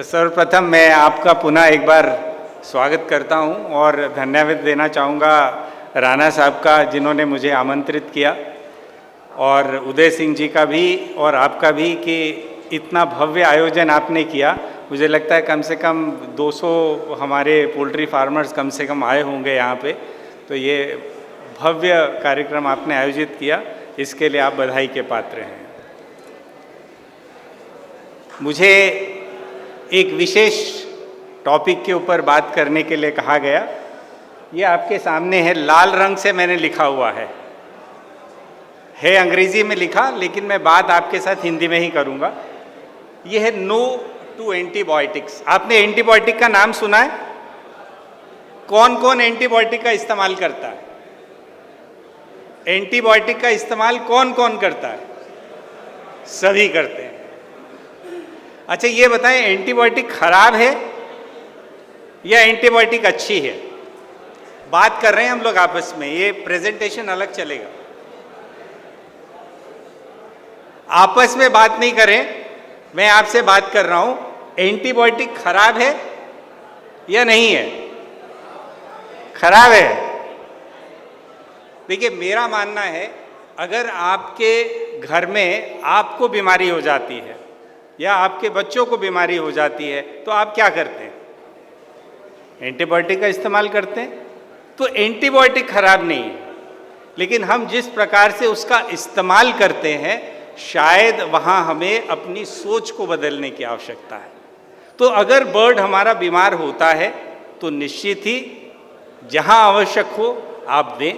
सर्वप्रथम मैं आपका पुनः एक बार स्वागत करता हूं और धन्यवाद देना चाहूँगा राणा साहब का, जिन्होंने मुझे आमंत्रित किया, और उदय सिंह जी का भी और आपका भी कि इतना भव्य आयोजन आपने किया। मुझे लगता है कम से कम 200 हमारे पोल्ट्री फार्मर्स कम से कम आए होंगे यहाँ पे। तो ये भव्य कार्यक्रम आपने आयोजित किया, इसके लिए आप बधाई के पात्र हैं। मुझे एक विशेष टॉपिक के ऊपर बात करने के लिए कहा गया। ये आपके सामने है, लाल रंग से मैंने लिखा हुआ है अंग्रेजी में लिखा, लेकिन मैं बात आपके साथ हिंदी में ही करूँगा। ये है नो टू एंटीबायोटिक्स। आपने एंटीबायोटिक का नाम सुना है? कौन कौन एंटीबायोटिक का इस्तेमाल करता है? एंटीबायोटिक का इस्तेमाल कौन कौन करता है? सभी करते हैं। अच्छा, ये बताएं, एंटीबायोटिक खराब है या एंटीबायोटिक अच्छी है? बात कर रहे हैं हम लोग आपस में, ये प्रेजेंटेशन अलग चलेगा। आपस में बात नहीं करें, मैं आपसे बात कर रहा हूं। एंटीबायोटिक खराब है या नहीं है? खराब है। देखिए, मेरा मानना है, अगर आपके घर में आपको बीमारी हो जाती है या आपके बच्चों को बीमारी हो जाती है तो आप क्या करते हैं? एंटीबायोटिक का इस्तेमाल करते हैं। तो एंटीबायोटिक खराब नहीं है, लेकिन हम जिस प्रकार से उसका इस्तेमाल करते हैं, शायद वहाँ हमें अपनी सोच को बदलने की आवश्यकता है। तो अगर बर्ड हमारा बीमार होता है तो निश्चित ही जहाँ आवश्यक हो आप दें,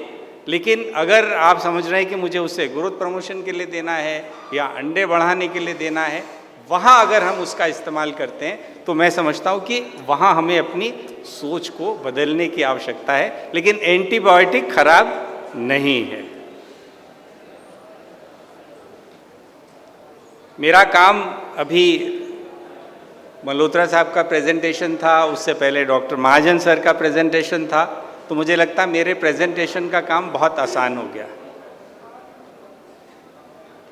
लेकिन अगर आप समझ रहे हैं कि मुझे उसे ग्रोथ प्रमोशन के लिए देना है या अंडे बढ़ाने के लिए देना है, वहाँ अगर हम उसका इस्तेमाल करते हैं तो मैं समझता हूँ कि वहाँ हमें अपनी सोच को बदलने की आवश्यकता है। लेकिन एंटीबायोटिक खराब नहीं है। मेरा काम अभी मल्होत्रा साहब का प्रेजेंटेशन था, उससे पहले डॉक्टर महाजन सर का प्रेजेंटेशन था, तो मुझे लगता है मेरे प्रेजेंटेशन का काम बहुत आसान हो गया।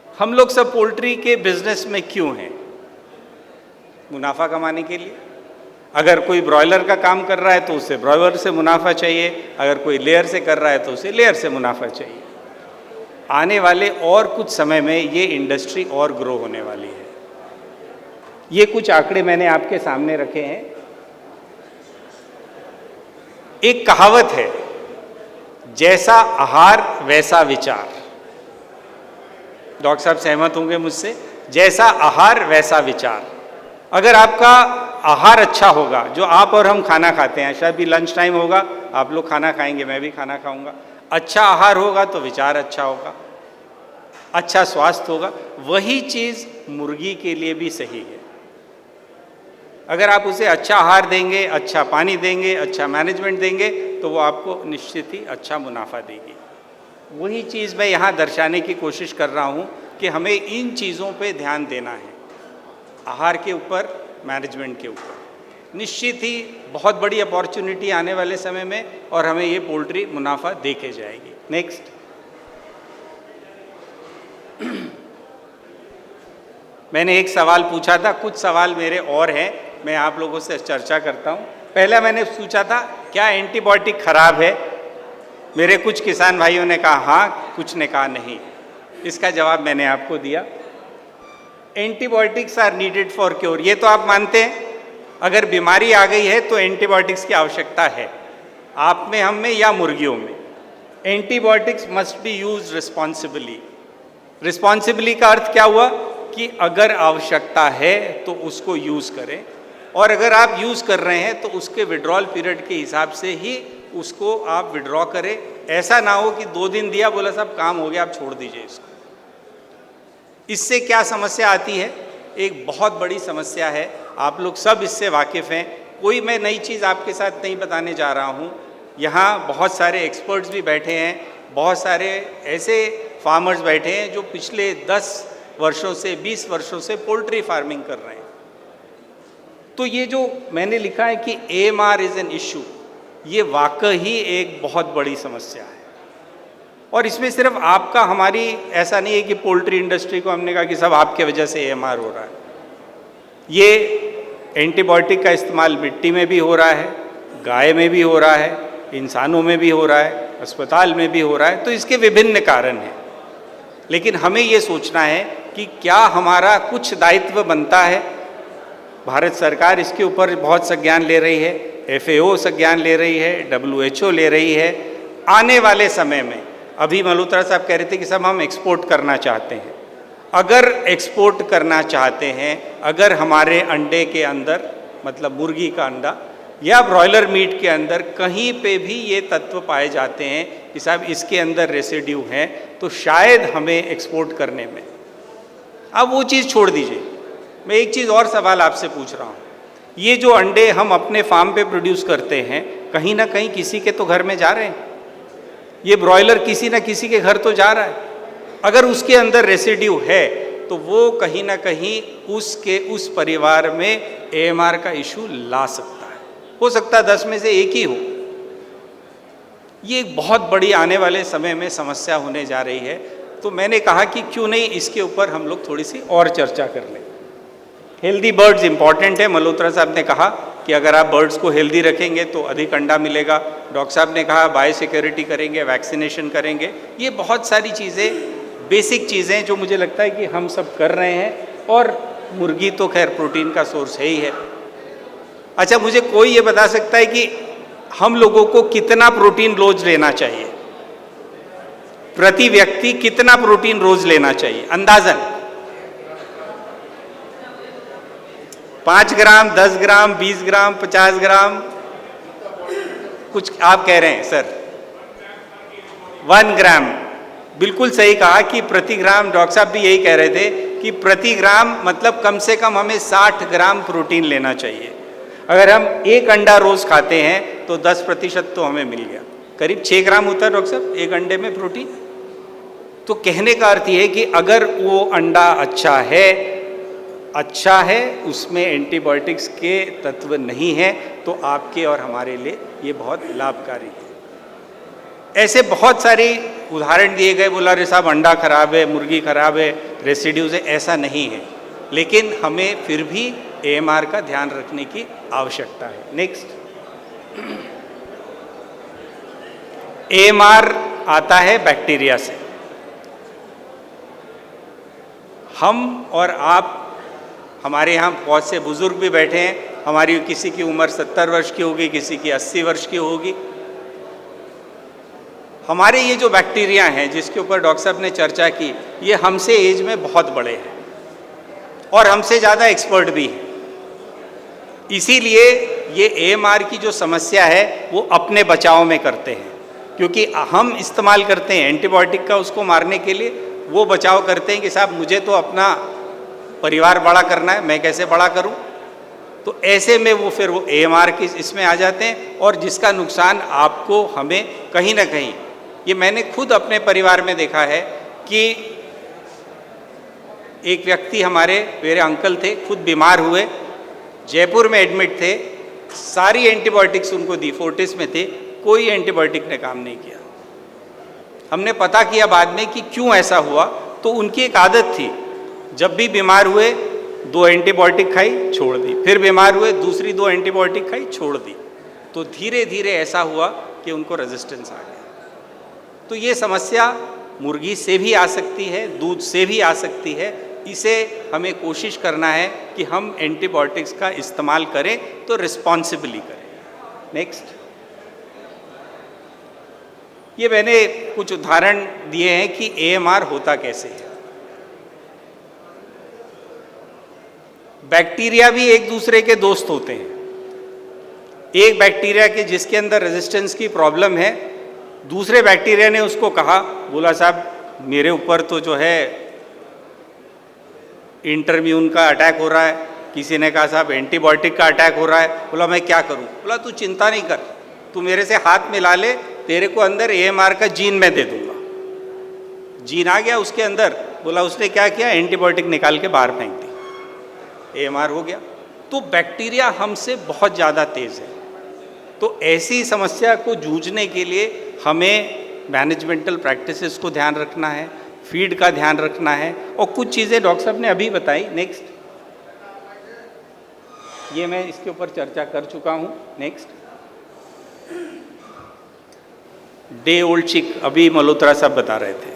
हम लोग सब पोल्ट्री के बिजनेस में क्यों हैं? मुनाफा कमाने के लिए। अगर कोई ब्रॉयलर का काम कर रहा है तो उसे ब्रॉयलर से मुनाफा चाहिए, अगर कोई लेयर से कर रहा है तो उसे लेयर से मुनाफा चाहिए। आने वाले और कुछ समय में ये इंडस्ट्री और ग्रो होने वाली है। ये कुछ आंकड़े मैंने आपके सामने रखे हैं। एक कहावत है, जैसा आहार वैसा विचार। डॉक्टर साहब सहमत होंगे मुझसे, जैसा आहार वैसा विचार। अगर आपका आहार अच्छा होगा, जो आप और हम खाना खाते हैं, शायद भी लंच टाइम होगा, आप लोग खाना खाएंगे, मैं भी खाना खाऊंगा, अच्छा आहार होगा तो विचार अच्छा होगा, अच्छा स्वास्थ्य होगा। वही चीज़ मुर्गी के लिए भी सही है। अगर आप उसे अच्छा आहार देंगे, अच्छा पानी देंगे, अच्छा मैनेजमेंट देंगे, तो वो आपको निश्चित ही अच्छा मुनाफा देगी। वही चीज़ मैं यहाँ दर्शाने की कोशिश कर रहा हूँ कि हमें इन चीज़ों पे ध्यान देना है, आहार के ऊपर, मैनेजमेंट के ऊपर। निश्चित ही बहुत बड़ी अपॉर्चुनिटी आने वाले समय में, और हमें ये पोल्ट्री मुनाफा दे के जाएगी। नेक्स्ट। मैंने एक सवाल पूछा था, कुछ सवाल मेरे और हैं, मैं आप लोगों से चर्चा करता हूँ। पहला मैंने पूछा था, क्या एंटीबायोटिक खराब है? मेरे कुछ किसान भाइयों ने कहा हाँ, कुछ ने कहा नहीं। इसका जवाब मैंने आपको दिया। Antibiotics are needed for cure, ये तो आप मानते हैं। अगर बीमारी आ गई है तो एंटीबायोटिक्स की आवश्यकता है, आप में, हम में या मुर्गियों में। Antibiotics must be use responsibly. Responsibly का अर्थ क्या हुआ कि अगर आवश्यकता है तो उसको यूज़ करें, और अगर आप यूज़ कर रहे हैं तो उसके विड्रॉल पीरियड के हिसाब से ही उसको आप विड्रॉ करें। ऐसा ना हो कि 2 दिन दिया, बोला साहब काम हो गया, आप छोड़ दीजिए इसको। इससे क्या समस्या आती है? एक बहुत बड़ी समस्या है, आप लोग सब इससे वाकिफ़ हैं। कोई मैं नई चीज़ आपके साथ नहीं बताने जा रहा हूँ। यहाँ बहुत सारे एक्सपर्ट्स भी बैठे हैं, बहुत सारे ऐसे फार्मर्स बैठे हैं जो पिछले 10 वर्षों से, 20 वर्षों से पोल्ट्री फार्मिंग कर रहे हैं। तो ये जो मैंने लिखा है कि AMR इज़ एन इशू, ये वाकई ही एक बहुत बड़ी समस्या है। और इसमें सिर्फ आपका हमारी ऐसा नहीं है कि पोल्ट्री इंडस्ट्री को हमने कहा कि सब आपके वजह से AMR हो रहा है। ये एंटीबायोटिक का इस्तेमाल मिट्टी में भी हो रहा है, गाय में भी हो रहा है, इंसानों में भी हो रहा है, अस्पताल में भी हो रहा है, तो इसके विभिन्न कारण हैं। लेकिन हमें ये सोचना है कि क्या हमारा कुछ दायित्व बनता है। भारत सरकार इसके ऊपर बहुत संज्ञान ले रही है, FAO संज्ञान ले रही है, WHO ले रही है। आने वाले समय में, अभी मल्होत्रा साहब कह रहे थे कि सब हम एक्सपोर्ट करना चाहते हैं। अगर एक्सपोर्ट करना चाहते हैं, अगर हमारे अंडे के अंदर, मतलब मुर्गी का अंडा या ब्रॉयलर मीट के अंदर कहीं पे भी ये तत्व पाए जाते हैं कि साहब इसके अंदर रेसिड्यू हैं, तो शायद हमें एक्सपोर्ट करने में, अब वो चीज़ छोड़ दीजिए। मैं एक चीज़ और सवाल आपसे पूछ रहा हूँ, ये जो अंडे हम अपने फार्म पे प्रोड्यूस करते हैं, कहीं ना कहीं किसी के तो घर में जा रहे हैं। ये ब्रॉयलर किसी ना किसी के घर तो जा रहा है। अगर उसके अंदर रेसिड्यू है तो वो कहीं ना कहीं उस परिवार में AMR का इशू ला सकता है। हो सकता है 10 में से एक ही हो। ये एक बहुत बड़ी आने वाले समय में समस्या होने जा रही है। तो मैंने कहा कि क्यों नहीं इसके ऊपर हम लोग थोड़ी सी और चर्चा कर लें। हेल्दी बर्ड्स इंपॉर्टेंट है। मल्होत्रा साहब ने कहा कि अगर आप बर्ड्स को हेल्दी रखेंगे तो अधिक अंडा मिलेगा। डॉक्टर साहब ने कहा बायोसिक्योरिटी करेंगे, वैक्सीनेशन करेंगे। ये बहुत सारी चीज़ें, बेसिक चीज़ें जो मुझे लगता है कि हम सब कर रहे हैं। और मुर्गी तो खैर प्रोटीन का सोर्स है ही है। अच्छा, मुझे कोई ये बता सकता है कि हम लोगों को कितना प्रोटीन रोज लेना चाहिए? प्रति व्यक्ति कितना प्रोटीन रोज लेना चाहिए अंदाजन? 5 ग्राम, 10 ग्राम, 20 ग्राम, 50 ग्राम? कुछ आप कह रहे हैं सर? 1 ग्राम। बिल्कुल सही कहा कि प्रति ग्राम, डॉक्टर साहब भी यही कह रहे थे कि प्रति ग्राम मतलब कम से कम हमें 60 ग्राम प्रोटीन लेना चाहिए। अगर हम एक अंडा रोज खाते हैं तो 10% तो हमें मिल गया। करीब 6 ग्राम होता है डॉक्टर साहब एक अंडे में प्रोटीन। तो कहने का अर्थ ये है कि अगर वो अंडा अच्छा है, उसमें एंटीबायोटिक्स के तत्व नहीं है, तो आपके और हमारे लिए ये बहुत लाभकारी है। ऐसे बहुत सारे उदाहरण दिए गए। बोला रे साहब अंडा खराब है, मुर्गी खराब है, रेसिड्यूज है, ऐसा नहीं है। लेकिन हमें फिर भी AMR का ध्यान रखने की आवश्यकता है। नेक्स्ट, AMR आता है बैक्टीरिया से। हम और आप, हमारे यहाँ बहुत से बुजुर्ग भी बैठे हैं। हमारी किसी की उम्र 70 वर्ष की होगी, किसी की 80 वर्ष की होगी। हमारे ये जो बैक्टीरिया हैं जिसके ऊपर डॉक्टर साहब ने चर्चा की, ये हमसे एज में बहुत बड़े हैं और हमसे ज़्यादा एक्सपर्ट भी हैं। इसीलिए ये AMR की जो समस्या है वो अपने बचाव में करते हैं, क्योंकि हम इस्तेमाल करते हैं एंटीबायोटिक का उसको मारने के लिए। वो बचाव करते हैं कि साहब मुझे तो अपना परिवार बड़ा करना है, मैं कैसे बड़ा करूं। तो ऐसे में वो फिर वो AMR की इसमें आ जाते हैं, और जिसका नुकसान आपको, हमें कहीं ना कहीं, ये मैंने खुद अपने परिवार में देखा है कि एक व्यक्ति, हमारे मेरे अंकल थे, खुद बीमार हुए, जयपुर में एडमिट थे, सारी एंटीबायोटिक्स उनको दी, फोर्टिस में थे, कोई एंटीबायोटिक ने काम नहीं किया। हमने पता किया बाद में कि क्यों ऐसा हुआ। तो उनकी एक आदत थी, जब भी बीमार हुए 2 एंटीबायोटिक खाई, छोड़ दी, फिर बीमार हुए दूसरी 2 एंटीबायोटिक खाई, छोड़ दी। तो धीरे धीरे ऐसा हुआ कि उनको रेजिस्टेंस आ गया। तो ये समस्या मुर्गी से भी आ सकती है, दूध से भी आ सकती है। इसे हमें कोशिश करना है कि हम एंटीबायोटिक्स का इस्तेमाल करें तो रिस्पॉन्सिबली करें। नेक्स्ट, ये मैंने कुछ उदाहरण दिए हैं कि AMR होता कैसे है। बैक्टीरिया भी एक दूसरे के दोस्त होते हैं। एक बैक्टीरिया के जिसके अंदर रेजिस्टेंस की प्रॉब्लम है, दूसरे बैक्टीरिया ने उसको कहा, बोला साहब मेरे ऊपर तो जो है इंटरम्यून का अटैक हो रहा है। किसी ने कहा साहब एंटीबायोटिक का अटैक हो रहा है। बोला मैं क्या करूं? बोला तू चिंता नहीं कर, तू मेरे से हाथ मिला ले, तेरे को अंदर AMR का जीन मैं दे दूंगा। जीन आ गया उसके अंदर। बोला उसने क्या किया, एंटीबायोटिक निकाल के बाहर फेंक दी, AMR हो गया। तो बैक्टीरिया हमसे बहुत ज़्यादा तेज़ है। तो ऐसी समस्या को जूझने के लिए हमें मैनेजमेंटल प्रैक्टिसेस को ध्यान रखना है, फीड का ध्यान रखना है, और कुछ चीज़ें डॉक्टर साहब ने अभी बताई। नेक्स्ट, ये मैं इसके ऊपर चर्चा कर चुका हूँ। नेक्स्ट, डे ओल्ड चिक, अभी मल्होत्रा साहब बता रहे थे।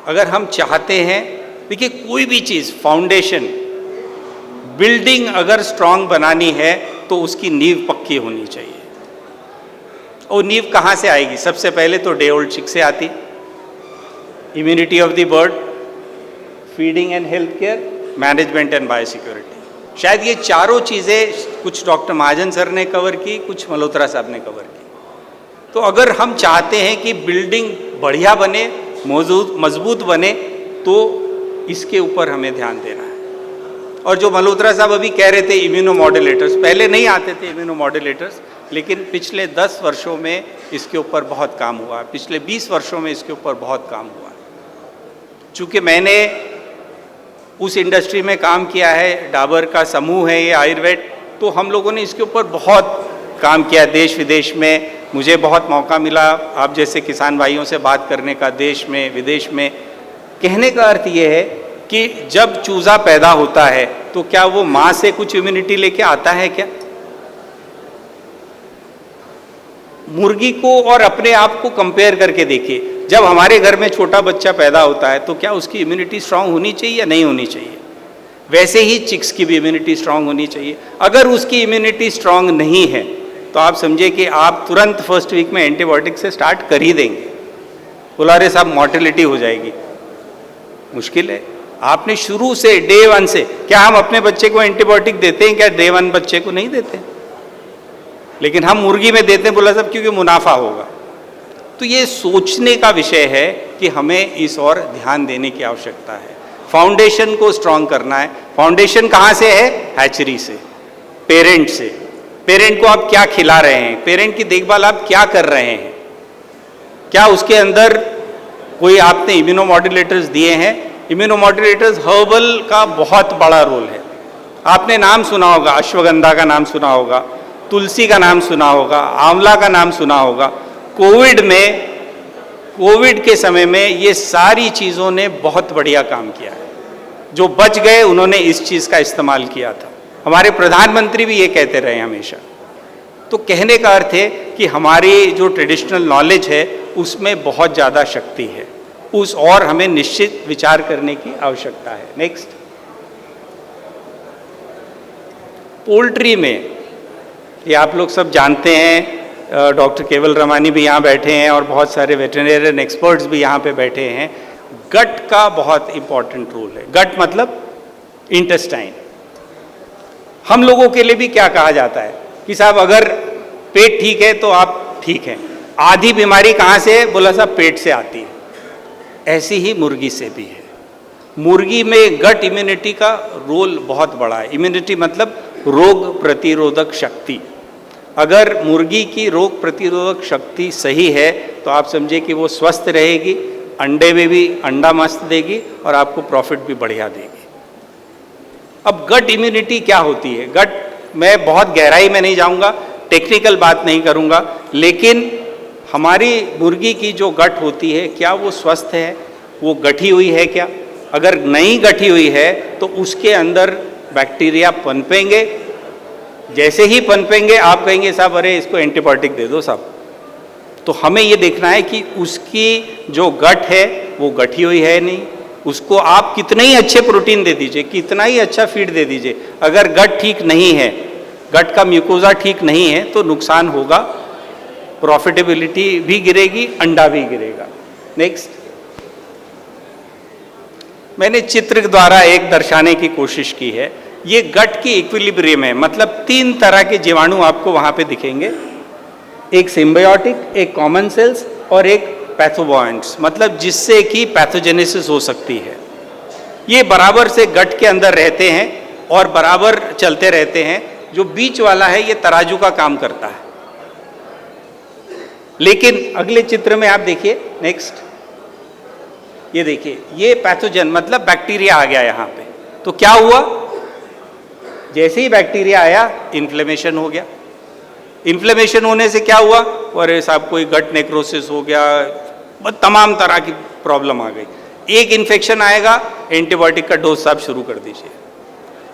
अगर हम चाहते हैं, देखिए कोई भी चीज़, फाउंडेशन, बिल्डिंग अगर स्ट्रांग बनानी है तो उसकी नींव पक्की होनी चाहिए। और नींव कहाँ से आएगी? सबसे पहले तो डे ओल्ड चिक से आती, immunity of the bird, feeding and health care, management and biosecurity. शायद ये चारों चीज़ें कुछ डॉक्टर महाजन सर ने कवर की, कुछ मल्होत्रा साहब ने कवर की। तो अगर हम चाहते हैं कि बिल्डिंग बढ़िया बने, मजबूत बने, तो इसके ऊपर हमें ध्यान देना है। और जो मल्होत्रा साहब अभी कह रहे थे इम्यूनोमॉड्यूलेटर्स, पहले नहीं आते थे इम्यूनोमॉड्यूलेटर्स, लेकिन पिछले 10 वर्षों में इसके ऊपर बहुत काम हुआ, पिछले 20 वर्षों में इसके ऊपर बहुत काम हुआ। चूँकि मैंने उस इंडस्ट्री में काम किया है, डाबर का समूह है ये आयुर्वेद, तो हम लोगों ने इसके ऊपर बहुत काम किया देश विदेश में। मुझे बहुत मौका मिला आप जैसे किसान भाइयों से बात करने का, देश में विदेश में। कहने का अर्थ ये है कि जब चूज़ा पैदा होता है तो क्या वो माँ से कुछ इम्यूनिटी लेके आता है क्या? मुर्गी को और अपने आप को कंपेयर करके देखिए। जब हमारे घर में छोटा बच्चा पैदा होता है तो क्या उसकी इम्यूनिटी स्ट्रांग होनी चाहिए या नहीं होनी चाहिए? वैसे ही चिक्स की भी इम्यूनिटी स्ट्रांग होनी चाहिए। अगर उसकी इम्यूनिटी स्ट्रांग नहीं है तो आप समझिए कि आप तुरंत फर्स्ट वीक में एंटीबायोटिक से स्टार्ट कर ही देंगे। बोला अरे साहब मॉर्टेलिटी हो जाएगी, मुश्किल है। आपने शुरू से डे 1 से, क्या हम अपने बच्चे को एंटीबायोटिक देते हैं क्या? डे 1 बच्चे को नहीं देते, लेकिन हम मुर्गी में देते हैं, बोला साहब क्योंकि मुनाफा होगा। तो ये सोचने का विषय है कि हमें इस और ध्यान देने की आवश्यकता है। फाउंडेशन को स्ट्रांग करना है। फाउंडेशन कहाँ से है? हैचरी से, पेरेंट से। पेरेंट को आप क्या खिला रहे हैं, पेरेंट की देखभाल आप क्या कर रहे हैं, क्या उसके अंदर कोई आपने इम्यूनोमॉड्यूलेटर्स दिए हैं? इम्यूनोमॉड्यूलेटर्स हर्बल का बहुत बड़ा रोल है। आपने नाम सुना होगा, अश्वगंधा का नाम सुना होगा, तुलसी का नाम सुना होगा, आंवला का नाम सुना होगा। कोविड के समय में ये सारी चीज़ों ने बहुत बढ़िया काम किया है। जो बच गए उन्होंने इस चीज़ का इस्तेमाल किया था। हमारे प्रधानमंत्री भी ये कहते रहे हमेशा। तो कहने का अर्थ है कि हमारी जो ट्रेडिशनल नॉलेज है उसमें बहुत ज़्यादा शक्ति है, उस और हमें निश्चित विचार करने की आवश्यकता है। नेक्स्ट, पोल्ट्री में ये आप लोग सब जानते हैं, डॉक्टर केवल रमानी भी यहाँ बैठे हैं और बहुत सारे वेटरनरियन एक्सपर्ट्स भी यहाँ पे बैठे हैं। गट का बहुत इंपॉर्टेंट रोल है। गट मतलब इंटेस्टाइन। हम लोगों के लिए भी क्या कहा जाता है कि साहब अगर पेट ठीक है तो आप ठीक हैं। आधी बीमारी कहाँ से है? बोला साहब पेट से आती है। ऐसी ही मुर्गी से भी है। मुर्गी में गट इम्यूनिटी का रोल बहुत बड़ा है। इम्यूनिटी मतलब रोग प्रतिरोधक शक्ति। अगर मुर्गी की रोग प्रतिरोधक शक्ति सही है तो आप समझिए कि वो स्वस्थ रहेगी, अंडे में भी अंडा मस्त देगी और आपको प्रॉफिट भी बढ़िया देगी। अब गट इम्यूनिटी क्या होती है? गट, मैं बहुत गहराई में नहीं जाऊंगा, टेक्निकल बात नहीं करूंगा, लेकिन हमारी मुर्गी की जो गट होती है क्या वो स्वस्थ है, वो गठी हुई है क्या? अगर नहीं गठी हुई है तो उसके अंदर बैक्टीरिया पनपेंगे। जैसे ही पनपेंगे आप कहेंगे साहब अरे इसको एंटीबायोटिक दे दो साहब। तो हमें ये देखना है कि उसकी जो गट है वो गठी हुई है नहीं। उसको आप कितना ही अच्छे प्रोटीन दे दीजिए, कितना ही अच्छा फीड दे दीजिए, अगर गट ठीक नहीं है, गट का म्यूकोजा ठीक नहीं है तो नुकसान होगा, प्रॉफिटेबिलिटी भी गिरेगी, अंडा भी गिरेगा। नेक्स्ट, मैंने चित्र द्वारा एक दर्शाने की कोशिश की है। ये गट की इक्विलिब्रियम है, मतलब 3 तरह के जीवाणु आपको वहां पे दिखेंगे, एक सिम्बायोटिक, एक कॉमन सेल्स और एक पैथोबॉयंट्स, मतलब जिससे कि पैथोजेनेसिस हो सकती है। ये बराबर से गट के अंदर रहते हैं और बराबर चलते रहते हैं। जो बीच वाला है ये तराजू का काम करता है। लेकिन अगले चित्र में आप देखिए, नेक्स्ट, ये देखिए, ये पैथोजन मतलब बैक्टीरिया आ गया यहाँ पे। तो क्या हुआ? जैसे ही बैक्टीरिया आया इन्फ्लेमेशन हो गया। इन्फ्लेमेशन होने से क्या हुआ? अरे साहब कोई गट नेक्रोसिस हो गया, तमाम तरह की प्रॉब्लम आ गई। एक इन्फेक्शन आएगा, एंटीबायोटिक का डोज आप शुरू कर दीजिए।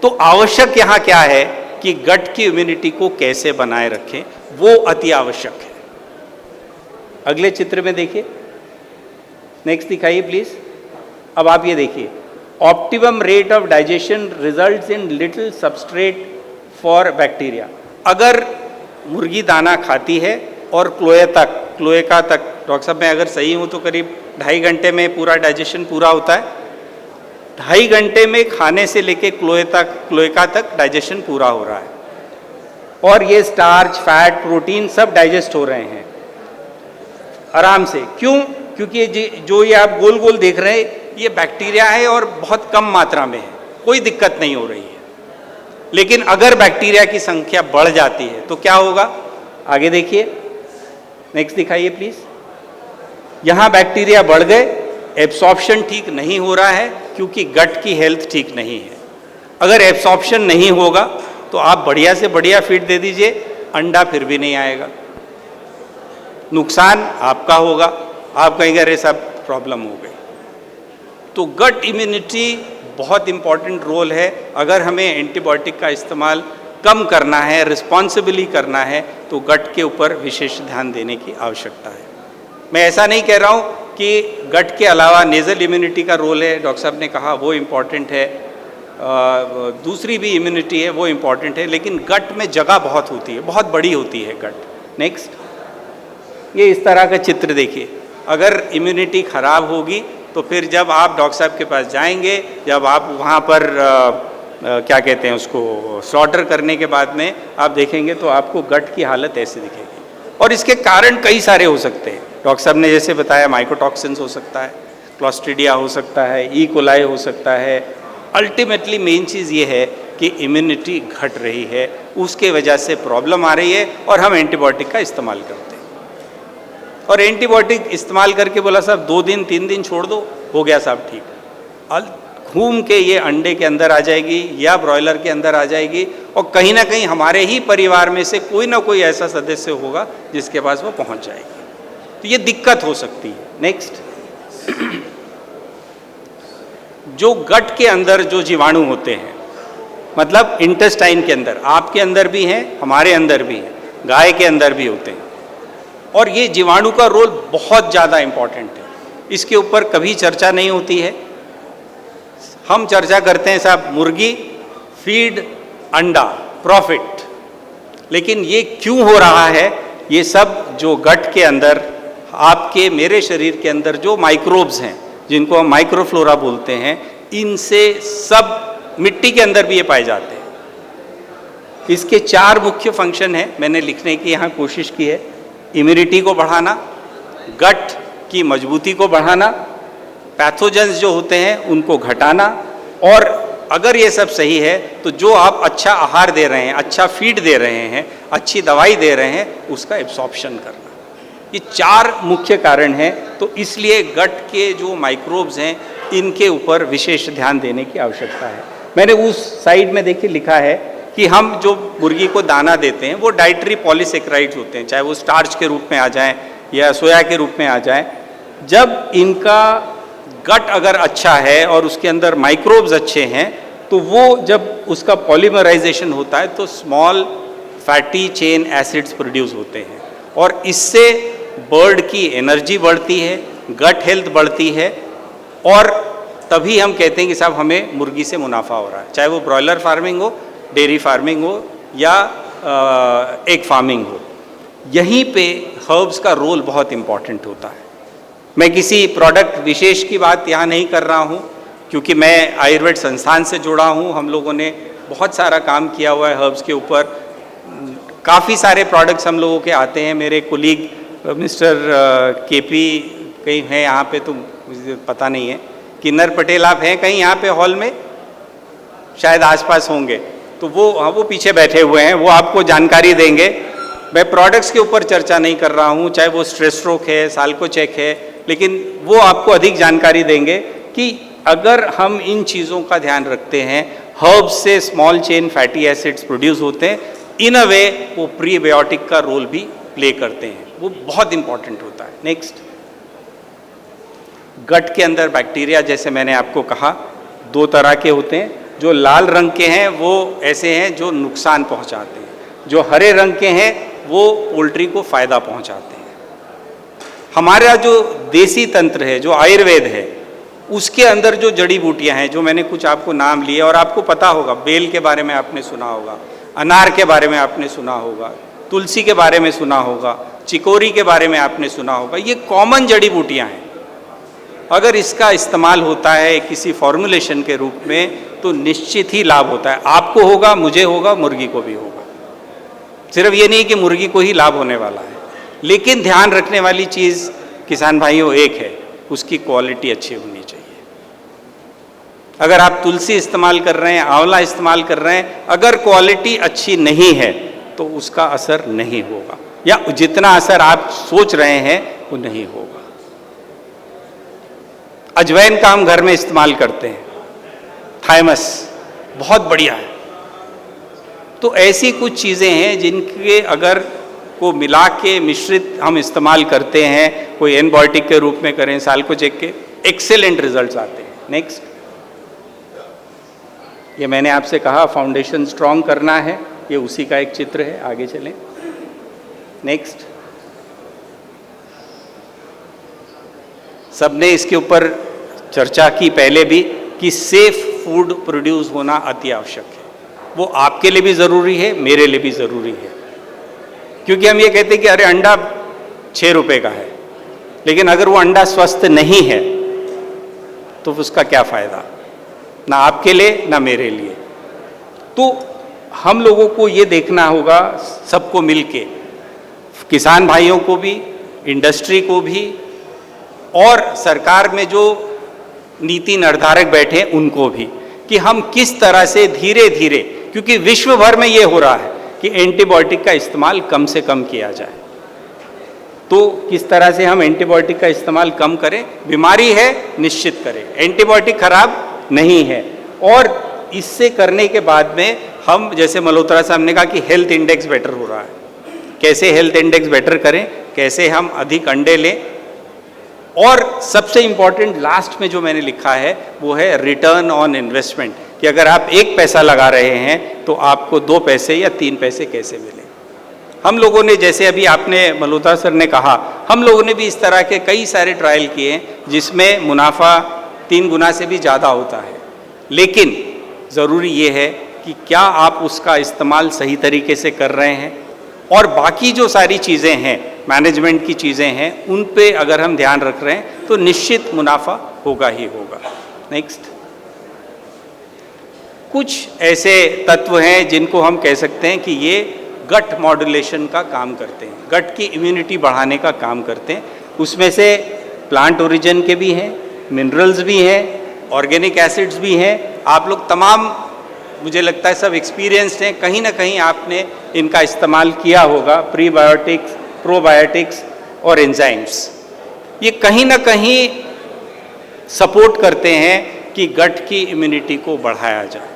तो आवश्यक यहाँ क्या है कि गट की इम्यूनिटी को कैसे बनाए रखें, वो अति आवश्यक है। अगले चित्र में देखिए, नेक्स्ट दिखाइए प्लीज। अब आप ये देखिए, optimum rate of digestion results in little substrate for bacteria. अगर मुर्गी दाना खाती है और क्लोएका तक, डॉक्टर साहब मैं अगर सही हूँ तो करीब 2.5 घंटे में पूरा डाइजेशन पूरा होता है। 2.5 घंटे में खाने से लेके क्लोएका तक डाइजेशन पूरा हो रहा है, और ये स्टार्च, फैट, प्रोटीन सब डाइजेस्ट हो रहे हैं आराम से। क्यों? क्योंकि जो ये आप गोल गोल देख रहे हैं, ये बैक्टीरिया है और बहुत कम मात्रा में है, कोई दिक्कत नहीं हो रही है। लेकिन अगर बैक्टीरिया की संख्या बढ़ जाती है तो क्या होगा? आगे देखिए, नेक्स्ट दिखाइए प्लीज। यहाँ बैक्टीरिया बढ़ गए, एब्सॉर्प्शन ठीक नहीं हो रहा है क्योंकि गट की हेल्थ ठीक नहीं है। अगर एब्सॉर्प्शन नहीं होगा तो आप बढ़िया से बढ़िया फीड दे दीजिए, अंडा फिर भी नहीं आएगा, नुकसान आपका होगा। आप कहेंगे अरे सब प्रॉब्लम हो गई। तो गट इम्यूनिटी बहुत इंपॉर्टेंट रोल है। अगर हमें एंटीबायोटिक का इस्तेमाल कम करना है, रिस्पॉन्सिबली करना है, तो गट के ऊपर विशेष ध्यान देने की आवश्यकता है। मैं ऐसा नहीं कह रहा हूँ कि गट के अलावा नेज़ल इम्यूनिटी का रोल है, डॉक्टर साहब ने कहा वो इम्पॉर्टेंट है, दूसरी भी इम्यूनिटी है वो इम्पॉर्टेंट है, लेकिन गट में जगह बहुत होती है, बहुत बड़ी होती है गट। नेक्स्ट, ये इस तरह का चित्र देखिए। अगर इम्यूनिटी खराब होगी तो फिर जब आप डॉक्टर साहब के पास जाएंगे, जब आप वहाँ पर क्या कहते हैं उसको स्लॉटर करने के बाद में आप देखेंगे तो आपको गट की हालत ऐसे दिखेगी। और इसके कारण कई सारे हो सकते हैं। डॉक्टर साहब ने जैसे बताया, माइकोटॉक्सिन्स हो सकता है, क्लॉस्ट्रीडिया हो सकता है, ई कोलाई हो सकता है। अल्टीमेटली मेन चीज़ ये है कि इम्यूनिटी घट रही है, उसके वजह से प्रॉब्लम आ रही है और हम एंटीबायोटिक का इस्तेमाल करते हैं। और एंटीबायोटिक इस्तेमाल करके बोला साहब 2 दिन 3 दिन छोड़ दो, हो गया साहब ठीक। घूम के ये अंडे के अंदर आ जाएगी या ब्रॉयलर के अंदर आ जाएगी, और कहीं ना कहीं हमारे ही परिवार में से कोई ना कोई ऐसा सदस्य होगा जिसके पास वो पहुंच जाएगी। तो ये दिक्कत हो सकती है। नेक्स्ट, जो गट के अंदर जो जीवाणु होते हैं, मतलब इंटेस्टाइन के अंदर, आपके अंदर भी हैं, हमारे अंदर भी हैं, गाय के अंदर भी होते हैं, और ये जीवाणु का रोल बहुत ज़्यादा इम्पॉर्टेंट है। इसके ऊपर कभी चर्चा नहीं होती है। हम चर्चा करते हैं साहब मुर्गी, फीड, अंडा, प्रॉफिट, लेकिन ये क्यों हो रहा है? ये सब जो गट के अंदर, आपके मेरे शरीर के अंदर जो माइक्रोब्स हैं, जिनको हम माइक्रोफ्लोरा बोलते हैं, इनसे सब मिट्टी के अंदर भी ये पाए जाते हैं। इसके 4 मुख्य फंक्शन हैं, मैंने लिखने की यहाँ कोशिश की है। इम्यूनिटी को बढ़ाना, गट की मजबूती को बढ़ाना, पैथोजेंस जो होते हैं उनको घटाना, और अगर ये सब सही है तो जो आप अच्छा आहार दे रहे हैं, अच्छा फीड दे रहे हैं, अच्छी दवाई दे रहे हैं, उसका एब्सॉर्प्शन करना। ये 4 मुख्य कारण हैं। तो इसलिए गट के जो माइक्रोब्स हैं, इनके ऊपर विशेष ध्यान देने की आवश्यकता है। मैंने उस साइड में देखिए लिखा है कि हम जो मुर्गी को दाना देते हैं वो डाइटरी पॉलीसेक्राइड्स होते हैं, चाहे वो स्टार्च के रूप में आ जाएं या सोया के रूप में आ जाएं। जब इनका गट अगर अच्छा है और उसके अंदर माइक्रोब्स अच्छे हैं, तो वो जब उसका पॉलीमराइजेशन होता है तो small fatty chain acids produce होते हैं, और इससे बर्ड की एनर्जी बढ़ती है, गट हेल्थ बढ़ती है, और तभी हम कहते हैं कि साहब हमें मुर्गी से मुनाफा हो रहा है, चाहे वो ब्रॉयलर फार्मिंग हो, डेयरी फार्मिंग हो या एग फार्मिंग हो। यहीं पे हर्ब्स का रोल बहुत इम्पॉर्टेंट होता है। मैं किसी प्रोडक्ट विशेष की बात यहाँ नहीं कर रहा हूँ, क्योंकि मैं आयुर्वेद संस्थान से जुड़ा हूँ। हम लोगों ने बहुत सारा काम किया हुआ है हर्ब्स के ऊपर। काफ़ी सारे प्रोडक्ट्स हम लोगों के आते हैं। मेरे कोलीग मिस्टर केपी कहीं हैं यहाँ पे, तो मुझे पता नहीं है, किन्नर पटेल आप हैं कहीं यहाँ पे हॉल में, शायद आसपास होंगे, तो वो पीछे बैठे हुए हैं, वो आपको जानकारी देंगे। मैं प्रोडक्ट्स के ऊपर चर्चा नहीं कर रहा हूँ, चाहे वो स्ट्रेस्ट्रोक है, साल्कोचेक है, लेकिन वो आपको अधिक जानकारी देंगे कि अगर हम इन चीज़ों का ध्यान रखते हैं, हर्ब्स से small chain fatty acids produce होते हैं, इन अ वे वो प्रीबायोटिक का रोल भी प्ले करते हैं, वो बहुत इंपॉर्टेंट होता है। नेक्स्ट, गट के अंदर बैक्टीरिया, जैसे मैंने आपको कहा, दो तरह के होते हैं। जो लाल रंग के हैं वो ऐसे हैं जो नुकसान पहुंचाते हैं, जो हरे रंग के हैं वो पोल्ट्री को फ़ायदा पहुंचाते हैं। हमारा जो देसी तंत्र है, जो आयुर्वेद है, उसके अंदर जो जड़ी बूटियां हैं, जो मैंने कुछ आपको नाम लिए और आपको पता होगा, बेल के बारे में आपने सुना होगा, अनार के बारे में आपने सुना होगा, तुलसी के बारे में सुना होगा, चिकोरी के बारे में आपने सुना होगा, ये कॉमन जड़ी बूटियां हैं। अगर इसका इस्तेमाल होता है किसी फॉर्मुलेशन के रूप में तो निश्चित ही लाभ होता है। आपको होगा, मुझे होगा, मुर्गी को भी होगा। सिर्फ ये नहीं कि मुर्गी को ही लाभ होने वाला है, लेकिन ध्यान रखने वाली चीज़ किसान भाइयों एक है, उसकी क्वालिटी अच्छी होनी चाहिए। अगर आप तुलसी इस्तेमाल कर रहे हैं, आंवला इस्तेमाल कर रहे हैं, अगर क्वालिटी अच्छी नहीं है तो उसका असर नहीं होगा, या जितना असर आप सोच रहे हैं वो नहीं होगा। अजवाइन का हम घर में इस्तेमाल करते हैं, थाइमस बहुत बढ़िया है। तो ऐसी कुछ चीज़ें हैं जिनके अगर को मिला के मिश्रित हम इस्तेमाल करते हैं, कोई एंटीबायोटिक के रूप में करें, साल्कोचेक के, एक्सेलेंट रिजल्ट्स आते हैं। नेक्स्ट, ये मैंने आपसे कहा फाउंडेशन स्ट्रॉन्ग करना है, ये उसी का एक चित्र है। आगे चलें। नेक्स्ट, सबने इसके ऊपर चर्चा की पहले भी कि सेफ फूड प्रोड्यूस होना अति आवश्यक है। वो आपके लिए भी ज़रूरी है, मेरे लिए भी ज़रूरी है, क्योंकि हम ये कहते हैं कि अरे अंडा 6 रुपए का है, लेकिन अगर वो अंडा स्वस्थ नहीं है तो उसका क्या फ़ायदा, ना आपके लिए ना मेरे लिए। तो हम लोगों को ये देखना होगा, सबको मिलके, किसान भाइयों को भी, इंडस्ट्री को भी, और सरकार में जो नीति निर्धारक बैठे हैं उनको भी, कि हम किस तरह से धीरे धीरे, क्योंकि विश्व भर में ये हो रहा है कि एंटीबायोटिक का इस्तेमाल कम से कम किया जाए, तो किस तरह से हम एंटीबायोटिक का इस्तेमाल कम करें। बीमारी है निश्चित करें, एंटीबायोटिक खराब नहीं है, और इससे करने के बाद में हम, जैसे मल्होत्रा साहब ने कहा कि हेल्थ इंडेक्स बेटर हो रहा है, कैसे हेल्थ इंडेक्स बेटर करें, कैसे हम अधिक अंडे लें, और सबसे इम्पॉर्टेंट लास्ट में जो मैंने लिखा है वो है रिटर्न ऑन इन्वेस्टमेंट, कि अगर आप 1 पैसा लगा रहे हैं तो आपको 2 पैसे या 3 पैसे कैसे मिले। हम लोगों ने, जैसे अभी आपने मल्होत्रा सर ने कहा, हम लोगों ने भी इस तरह के कई सारे ट्रायल किए हैं जिसमें मुनाफा 3 गुना से भी ज़्यादा होता है, लेकिन ज़रूरी ये है कि क्या आप उसका इस्तेमाल सही तरीके से कर रहे हैं, और बाकी जो सारी चीज़ें हैं, मैनेजमेंट की चीज़ें हैं, उन पे अगर हम ध्यान रख रहे हैं तो निश्चित मुनाफा होगा ही होगा। नेक्स्ट, कुछ ऐसे तत्व हैं जिनको हम कह सकते हैं कि ये गट मॉड्यूलेशन का काम करते हैं, गट की इम्यूनिटी बढ़ाने का काम करते हैं। उसमें से प्लांट ओरिजिन के भी हैं, मिनरल्स भी हैं, ऑर्गेनिक एसिड्स भी हैं। आप लोग तमाम, मुझे लगता है सब एक्सपीरियंस्ड हैं, कहीं ना कहीं आपने इनका इस्तेमाल किया होगा, प्रीबायोटिक्स, प्रोबायोटिक्स और एंजाइम्स। ये कहीं ना कहीं सपोर्ट करते हैं कि गट की इम्यूनिटी को बढ़ाया जाए।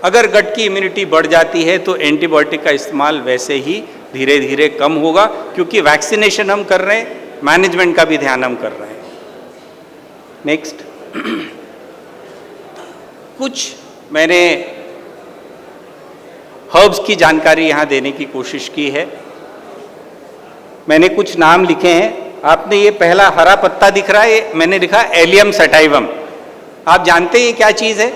अगर गट की इम्यूनिटी बढ़ जाती है तो एंटीबायोटिक का इस्तेमाल वैसे ही धीरे धीरे कम होगा, क्योंकि वैक्सीनेशन हम कर रहे हैं, मैनेजमेंट का भी ध्यान हम कर रहे हैं। नेक्स्ट, कुछ मैंने हर्ब्स की जानकारी यहाँ देने की कोशिश की है। मैंने कुछ नाम लिखे हैं। आपने ये पहला हरा पत्ता दिख रहा है, मैंने लिखा एलियम सटाइवम। आप जानते हैं ये क्या चीज़ है?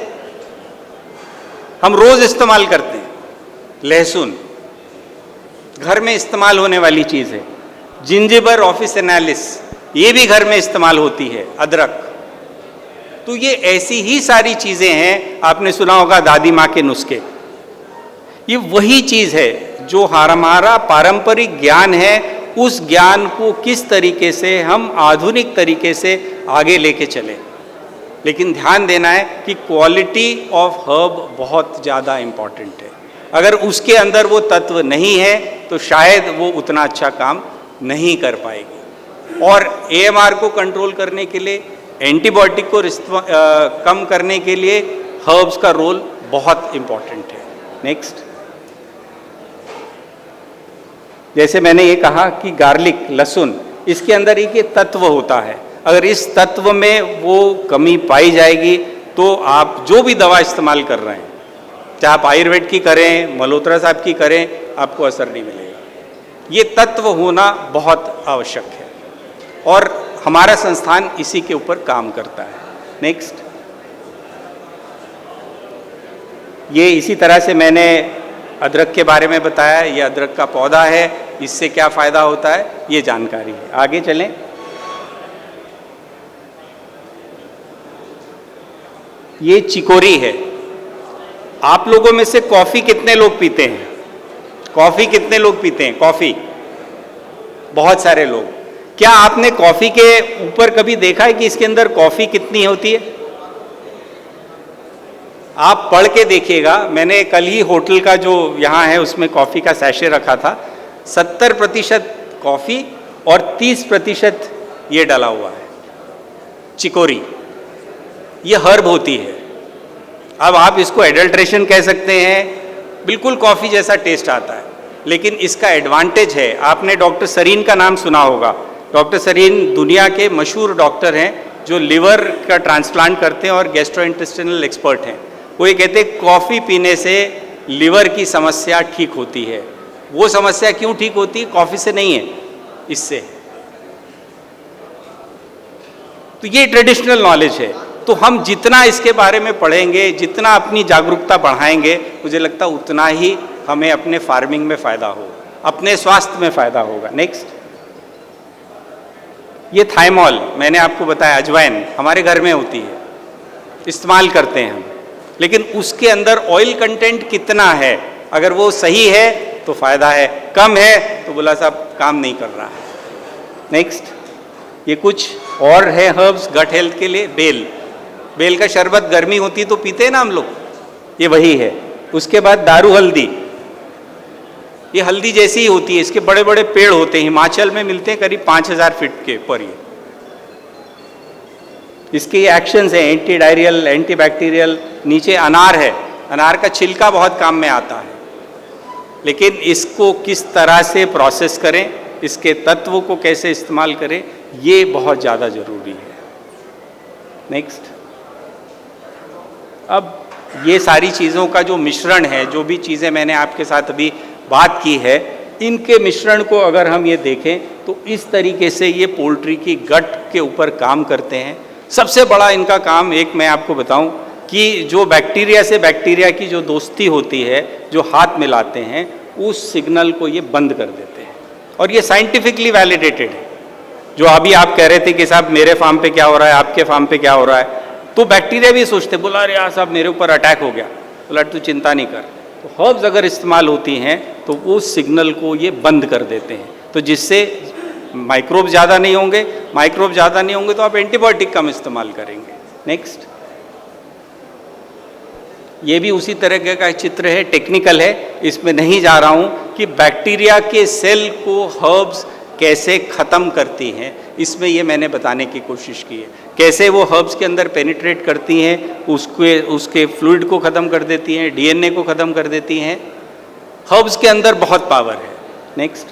हम रोज इस्तेमाल करते हैं। लहसुन घर में इस्तेमाल होने वाली चीज़ है। जिंजिबर ऑफिसिनालिस ये भी घर में इस्तेमाल होती है। अदरक, तो ये ऐसी ही सारी चीज़ें हैं। आपने सुना होगा दादी माँ के नुस्खे। ये वही चीज़ है जो हमारा पारंपरिक ज्ञान है, उस ज्ञान को किस तरीके से हम आधुनिक तरीके से आगे लेके चलें। लेकिन ध्यान देना है कि क्वालिटी ऑफ हर्ब बहुत ज़्यादा इम्पॉर्टेंट है। अगर उसके अंदर वो तत्व नहीं है तो शायद वो उतना अच्छा काम नहीं कर पाएगी। और AMR को कंट्रोल करने के लिए, एंटीबायोटिक को कम करने के लिए हर्ब्स का रोल बहुत इम्पॉर्टेंट है। नेक्स्ट, जैसे मैंने ये कहा कि गार्लिक, लहसुन, इसके अंदर एक ये तत्व होता है, अगर इस तत्व में वो कमी पाई जाएगी तो आप जो भी दवा इस्तेमाल कर रहे हैं, चाहे आप आयुर्वेद की करें, मल्होत्रा साहब की करें, आपको असर नहीं मिलेगा। ये तत्व होना बहुत आवश्यक है और हमारा संस्थान इसी के ऊपर काम करता है। नेक्स्ट, ये इसी तरह से मैंने अदरक के बारे में बताया, ये अदरक का पौधा है, इससे क्या फ़ायदा होता है ये जानकारी है। आगे चलें। ये चिकोरी है। आप लोगों में से कॉफ़ी कितने लोग पीते हैं? कॉफ़ी कितने लोग पीते हैं? कॉफ़ी बहुत सारे लोग। क्या आपने कॉफ़ी के ऊपर कभी देखा है कि इसके अंदर कॉफ़ी कितनी होती है? आप पढ़ के देखिएगा। मैंने कल ही होटल का जो यहाँ है उसमें कॉफ़ी का सैशे रखा था, 70% कॉफ़ी और 30% ये डाला हुआ है चिकोरी। ये हर्ब होती है। अब आप इसको एडल्ट्रेशन कह सकते हैं, बिल्कुल कॉफ़ी जैसा टेस्ट आता है, लेकिन इसका एडवांटेज है, आपने डॉक्टर सरीन का नाम सुना होगा। डॉक्टर सरीन दुनिया के मशहूर डॉक्टर हैं जो लिवर का ट्रांसप्लांट करते हैं और गैस्ट्रोइंटेस्टिनल एक्सपर्ट हैं। वो ये कहते हैं कॉफ़ी पीने से लिवर की समस्या ठीक होती है। वो समस्या क्यों ठीक होती है? कॉफ़ी से नहीं है, इससे। तो ये ट्रेडिशनल नॉलेज है। तो हम जितना इसके बारे में पढ़ेंगे, जितना अपनी जागरूकता बढ़ाएंगे, मुझे लगता है उतना ही हमें अपने फार्मिंग में फ़ायदा होगा, अपने स्वास्थ्य में फ़ायदा होगा। नेक्स्ट, ये थाइमॉल मैंने आपको बताया, अजवाइन हमारे घर में होती है, इस्तेमाल करते हैं हम, लेकिन उसके अंदर ऑयल कंटेंट कितना है? अगर वो सही है तो फ़ायदा है, कम है तो बोला साहब काम नहीं कर रहा है। नेक्स्ट, ये कुछ और है हर्ब्स गट हेल्थ के लिए। बेल, बेल का शरबत गर्मी होती है तो पीते हैं ना हम लोग, ये वही है। उसके बाद दारू हल्दी, ये हल्दी जैसी ही होती है, इसके बड़े बड़े पेड़ होते हैं, हिमाचल में मिलते हैं करीब 5000 फीट के पर। ये इसके ये एक्शंस हैं, एंटी डायरियल, एंटी बैक्टीरियल। नीचे अनार है, अनार का छिलका बहुत काम में आता है, लेकिन इसको किस तरह से प्रोसेस करें, इसके तत्वों को कैसे इस्तेमाल करें, ये बहुत ज़्यादा ज़रूरी है। नेक्स्ट, अब ये सारी चीज़ों का जो मिश्रण है, जो भी चीज़ें मैंने आपके साथ अभी बात की है, इनके मिश्रण को अगर हम ये देखें तो इस तरीके से ये पोल्ट्री की गट के ऊपर काम करते हैं। सबसे बड़ा इनका काम एक मैं आपको बताऊं कि जो बैक्टीरिया से बैक्टीरिया की जो दोस्ती होती है, जो हाथ मिलाते हैं, उस सिग्नल को ये बंद कर देते हैं और ये साइंटिफिकली वैलिडेटेड है। जो अभी आप कह रहे थे कि साहब मेरे फार्म पे क्या हो रहा है, आपके फार्म पे क्या हो रहा है, तो बैक्टीरिया भी सोचते, बोला अरे यार साहब मेरे ऊपर अटैक हो गया, बोला तू चिंता नहीं कर। तो हर्ब्स अगर इस्तेमाल होती हैं तो उस सिग्नल को ये बंद कर देते हैं, तो जिससे माइक्रोब ज़्यादा नहीं होंगे। माइक्रोब ज़्यादा नहीं होंगे तो आप एंटीबायोटिक कम इस्तेमाल करेंगे। नेक्स्ट, ये भी उसी तरह का चित्र है, टेक्निकल है, इसमें नहीं जा रहा हूँ कि बैक्टीरिया के सेल को हर्ब्स कैसे ख़त्म करती हैं, इसमें ये मैंने बताने की कोशिश की है। कैसे वो हर्ब्स के अंदर पेनिट्रेट करती हैं, उसके फ्लूइड को ख़त्म कर देती हैं, डीएनए को ख़त्म कर देती हैं। हर्ब्स के अंदर बहुत पावर है। नेक्स्ट,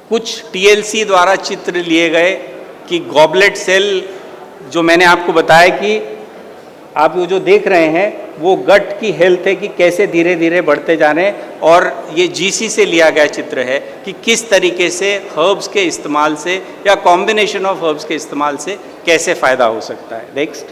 कुछ टीएलसी द्वारा चित्र लिए गए कि गॉबलेट सेल, जो मैंने आपको बताया कि आप वो जो देख रहे हैं वो गट की हेल्थ है कि कैसे धीरे धीरे बढ़ते जा रहे हैं, और ये जीसी से लिया गया चित्र है कि किस तरीके से हर्ब्स के इस्तेमाल से या कॉम्बिनेशन ऑफ हर्ब्स के इस्तेमाल से कैसे फ़ायदा हो सकता है। नेक्स्ट,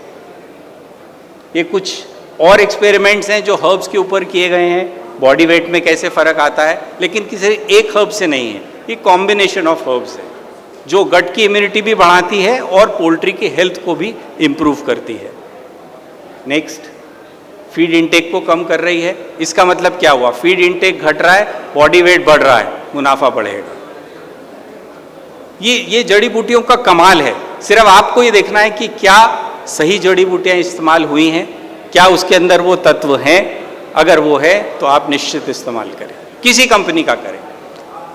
ये कुछ और एक्सपेरिमेंट्स हैं जो हर्ब्स के ऊपर किए गए हैं, बॉडी वेट में कैसे फ़र्क आता है, लेकिन किसी एक हर्ब से नहीं है, ये कॉम्बिनेशन ऑफ हर्ब्स है जो गट की इम्यूनिटी भी बढ़ाती है और पोल्ट्री की हेल्थ को भी इम्प्रूव करती है। नेक्स्ट, फीड इंटेक को कम कर रही है। इसका मतलब क्या हुआ? फीड इंटेक घट रहा है, बॉडी वेट बढ़ रहा है, मुनाफा बढ़ेगा। ये जड़ी बूटियों का कमाल है। सिर्फ आपको ये देखना है कि क्या सही जड़ी बूटियाँ इस्तेमाल हुई हैं, क्या उसके अंदर वो तत्व हैं। अगर वो है तो आप निश्चित इस्तेमाल करें, किसी कंपनी का करें,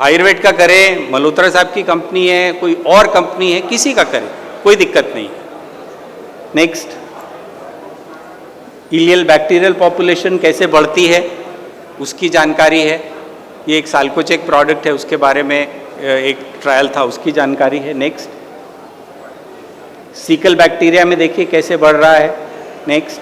आयुर्वेद का करें, मल्होत्रा साहब की कंपनी है, कोई और कंपनी है, किसी का करें, कोई दिक्कत नहीं है। नेक्स्ट, इलियल बैक्टीरियल पॉपुलेशन कैसे बढ़ती है उसकी जानकारी है। ये एक साल्कोचेक प्रोडक्ट है, उसके बारे में एक ट्रायल था, उसकी जानकारी है। नेक्स्ट, सीकल बैक्टीरिया में देखिए कैसे बढ़ रहा है। नेक्स्ट,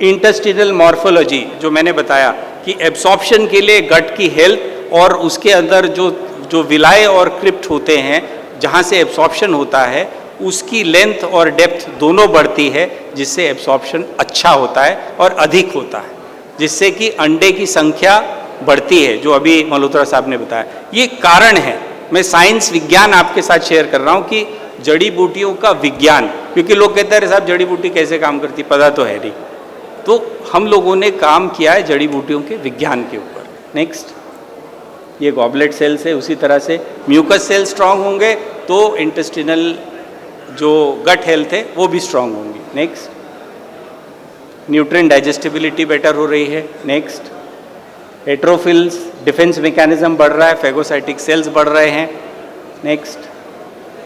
इंटेस्टिनल मॉर्फोलॉजी, जो मैंने बताया कि एब्सॉर्प्शन के लिए गट की हेल्थ और उसके अंदर जो विलाय और क्रिप्ट होते हैं जहाँ से एब्सॉर्प्शन होता है, उसकी लेंथ और डेप्थ दोनों बढ़ती है, जिससे एब्सॉर्प्शन अच्छा होता है और अधिक होता है, जिससे कि अंडे की संख्या बढ़ती है, जो अभी मल्होत्रा साहब ने बताया। ये कारण है, मैं साइंस विज्ञान आपके साथ शेयर कर रहा हूँ कि जड़ी बूटियों का विज्ञान, क्योंकि लोग कहते हैं साहब जड़ी बूटी कैसे काम करती, पता तो है नहीं। तो हम लोगों ने काम किया है जड़ी बूटियों के विज्ञान के ऊपर। नेक्स्ट, ये गॉबलेट सेल्स है, उसी तरह से म्यूकस सेल स्ट्रांग होंगे तो इंटेस्टिनल जो गट हेल्थ है वो भी स्ट्रांग होंगी। नेक्स्ट, न्यूट्रिएंट डाइजेस्टिबिलिटी बेटर हो रही है। नेक्स्ट, हेट्रोफिल्स डिफेंस मैकेनिज्म बढ़ रहा है, फेगोसाइटिक सेल्स बढ़ रहे हैं। नेक्स्ट,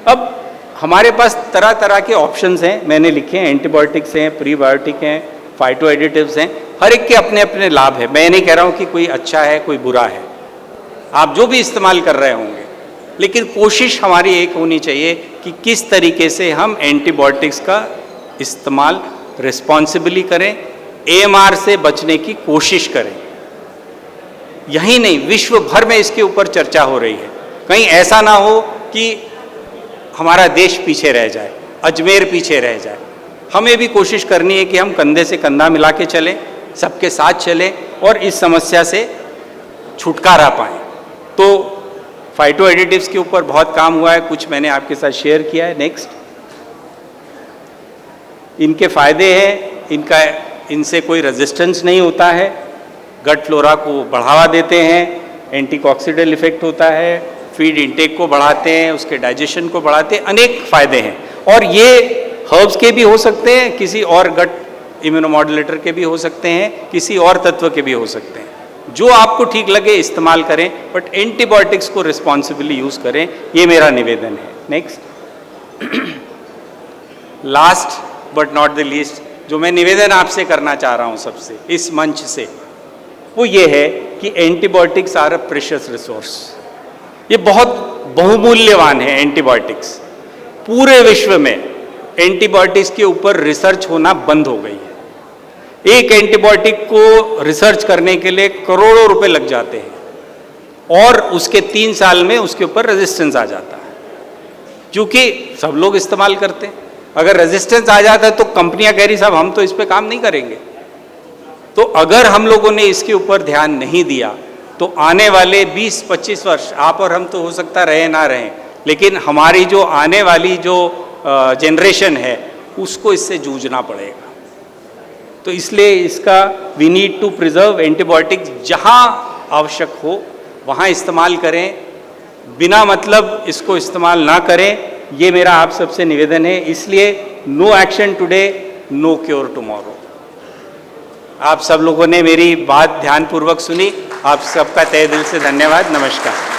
अब हमारे पास तरह तरह के ऑप्शंस हैं, मैंने लिखे हैं, एंटीबायोटिक्स हैं, प्रीबायोटिक हैं, फाइटो एडिटिव्स हैं, हर एक के अपने अपने लाभ है। मैं नहीं कह रहा हूँ कि कोई अच्छा है कोई बुरा है, आप जो भी इस्तेमाल कर रहे होंगे, लेकिन कोशिश हमारी एक होनी चाहिए कि किस तरीके से हम एंटीबायोटिक्स का इस्तेमाल रिस्पॉन्सिबली करें, AMR से बचने की कोशिश करें। यही नहीं, विश्व भर में इसके ऊपर चर्चा हो रही है। कहीं ऐसा ना हो कि हमारा देश पीछे रह जाए, अजमेर पीछे रह जाए। हमें भी कोशिश करनी है कि हम कंधे से कंधा मिला के चलें, सबके साथ चलें और इस समस्या से छुटकारा पाएं। तो फाइटो एडिटिव्स के ऊपर बहुत काम हुआ है, कुछ मैंने आपके साथ शेयर किया है। नेक्स्ट, इनके फायदे हैं, इनसे कोई रेजिस्टेंस नहीं होता है, गट फ्लोरा को बढ़ावा देते हैं, एंटीऑक्सीडेंट इफेक्ट होता है, फीड इंटेक को बढ़ाते हैं, उसके डाइजेशन को बढ़ाते हैं, अनेक फायदे हैं। और ये हर्ब्स के भी हो सकते हैं, किसी और गट इम्यूनोमॉड्यूलेटर के भी हो सकते हैं, किसी और तत्व के भी हो सकते हैं। जो आपको ठीक लगे इस्तेमाल करें, बट एंटीबायोटिक्स को रिस्पॉन्सिबली यूज करें, ये मेरा निवेदन है। Next, last but not the least, जो मैं निवेदन आपसे करना चाह रहा हूं सबसे इस मंच से, वो ये है कि antibiotics are a precious resource. ये बहुत बहुमूल्यवान है एंटीबायोटिक्स। पूरे विश्व में एंटीबायोटिक्स के ऊपर रिसर्च होना बंद हो गई है। एक एंटीबायोटिक को रिसर्च करने के लिए करोड़ों रुपए लग जाते हैं और उसके 3 साल में उसके ऊपर रेजिस्टेंस आ जाता है, क्योंकि सब लोग इस्तेमाल करते हैं। अगर रेजिस्टेंस आ जाता है तो कंपनियां कह रही साहब हम तो इस पे काम नहीं करेंगे। तो अगर हम लोगों ने इसके ऊपर ध्यान नहीं दिया तो आने वाले 20-25 वर्ष, आप और हम तो हो सकता रहे ना रहें, लेकिन हमारी जो आने वाली जो जनरेशन है उसको इससे जूझना पड़ेगा। तो इसलिए इसका we need to preserve antibiotics, जहाँ आवश्यक हो वहाँ इस्तेमाल करें, बिना मतलब इसको इस्तेमाल ना करें, ये मेरा आप सबसे निवेदन है। इसलिए no action today, no cure tomorrow. आप सब लोगों ने मेरी बात ध्यानपूर्वक सुनी, आप सबका तहे दिल से धन्यवाद। नमस्कार।